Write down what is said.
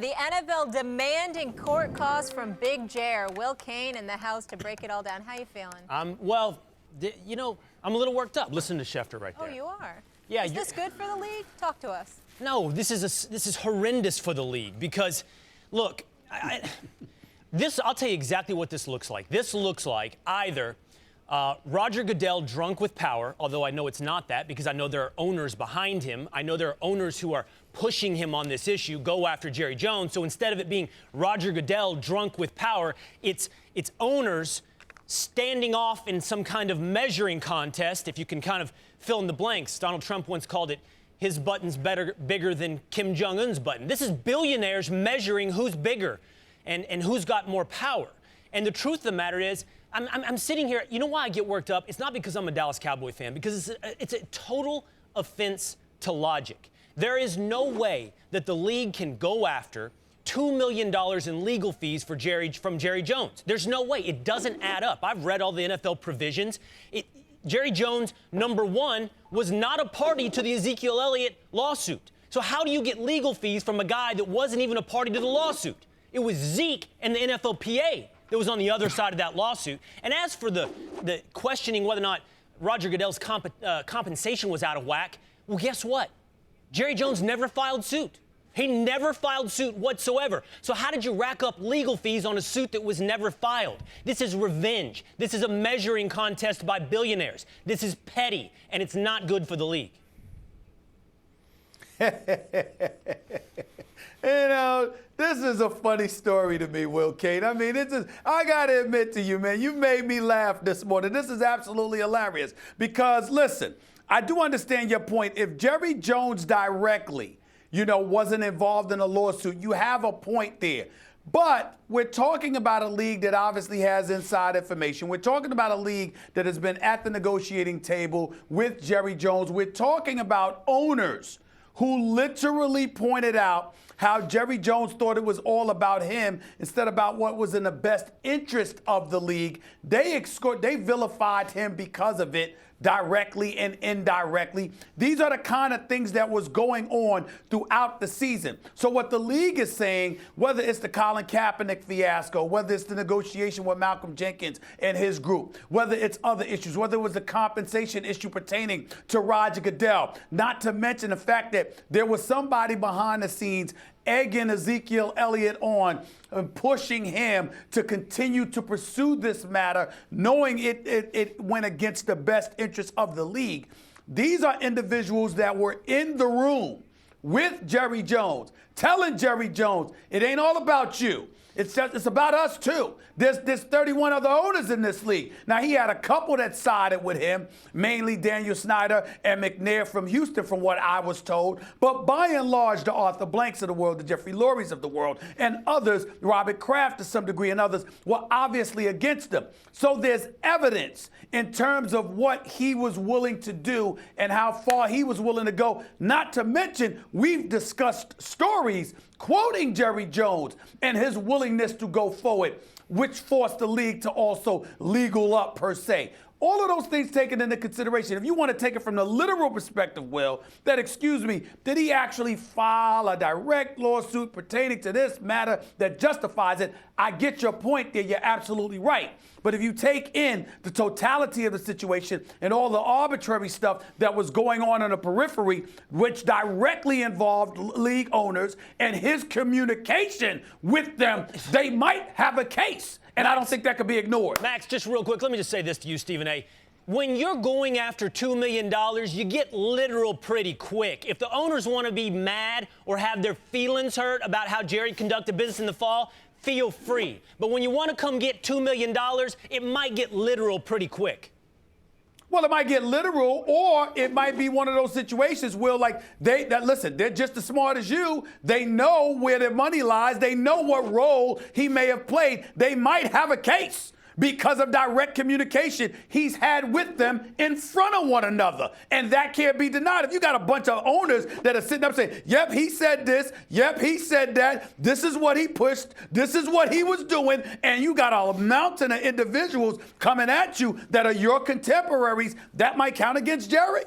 The NFL demanding court costs from Big Jer. Will Cain in the house to break it all down. How you feeling? Well, I'm a little worked up. Listen to Schefter right there. Oh, you are? Yeah. Is this good for the league? Talk to us. No, this is horrendous for the league because, look, I'll tell you exactly what this looks like. This looks like either Roger Goodell drunk with power, although I know it's not that because I know there are owners behind him. I know there are owners who are pushing him on this issue, go after Jerry Jones. So instead of it being Roger Goodell drunk with power, it's owners standing off in some kind of measuring contest, if you can kind of fill in the blanks. Donald Trump once called it his button's bigger than Kim Jong-un's button. This is billionaires measuring who's bigger and who's got more power. And the truth of the matter is, I'm sitting here. You know why I get worked up? It's not because I'm a Dallas Cowboy fan, because it's a total offense to logic. There is no way that the league can go after $2 million in legal fees from Jerry Jones. There's no way. It doesn't add up. I've read all the NFL provisions. Jerry Jones, number one, was not a party to the Ezekiel Elliott lawsuit. So how do you get legal fees from a guy that wasn't even a party to the lawsuit? It was Zeke and the NFLPA that was on the other side of that lawsuit. And as for the questioning whether or not Roger Goodell's compensation was out of whack, well, guess what? Jerry Jones never filed suit. He never filed suit whatsoever. So how did you rack up legal fees on a suit that was never filed? This is revenge. This is a measuring contest by billionaires. This is petty, and it's not good for the league. This is a funny story to me, Will Cain. I mean, I got to admit to you, man, you made me laugh this morning. This is absolutely hilarious because, listen, I do understand your point. If Jerry Jones directly, wasn't involved in a lawsuit, you have a point there. But we're talking about a league that obviously has inside information. We're talking about a league that has been at the negotiating table with Jerry Jones. We're talking about owners who literally pointed out how Jerry Jones thought it was all about him instead about what was in the best interest of the league. They vilified him because of it, directly and indirectly. These are the kind of things that was going on throughout the season. So what the league is saying, whether it's the Colin Kaepernick fiasco, whether it's the negotiation with Malcolm Jenkins and his group, whether it's other issues, whether it was the compensation issue pertaining to Roger Goodell, not to mention the fact that there was somebody behind the scenes egging Ezekiel Elliott on and pushing him to continue to pursue this matter, knowing it went against the best interests of the league. These are individuals that were in the room with Jerry Jones, telling Jerry Jones, it ain't all about you. It's about us, too. There's 31 other owners in this league. Now, he had a couple that sided with him, mainly Daniel Snyder and McNair from Houston, from what I was told. But by and large, the Arthur Blanks of the world, the Jeffrey Lurie's of the world, and others, Robert Kraft to some degree and others, were obviously against him. So there's evidence in terms of what he was willing to do and how far he was willing to go. Not to mention, we've discussed stories quoting Jerry Jones and his willingness to go forward, which forced the league to also legal up per se. All of those things taken into consideration. If you want to take it from the literal perspective, Will, did he actually file a direct lawsuit pertaining to this matter that justifies it? I get your point there. You're absolutely right. But if you take in the totality of the situation and all the arbitrary stuff that was going on in the periphery, which directly involved league owners and his communication with them, they might have a case. And I don't think that could be ignored. Max, just real quick, let me just say this to you, Stephen A. When you're going after $2 million, you get literal pretty quick. If the owners want to be mad or have their feelings hurt about how Jerry conducted business in the fall, feel free. But when you want to come get $2 million, it might get literal pretty quick. Well, it might get literal, or it might be one of those situations where, like, listen, they're just as smart as you. They know where their money lies. They know what role he may have played. They might have a case because of direct communication he's had with them in front of one another. And that can't be denied. If you got a bunch of owners that are sitting up saying, yep, he said this, yep, he said that, this is what he pushed, this is what he was doing, and you got a mountain of individuals coming at you that are your contemporaries, that might count against Jerry.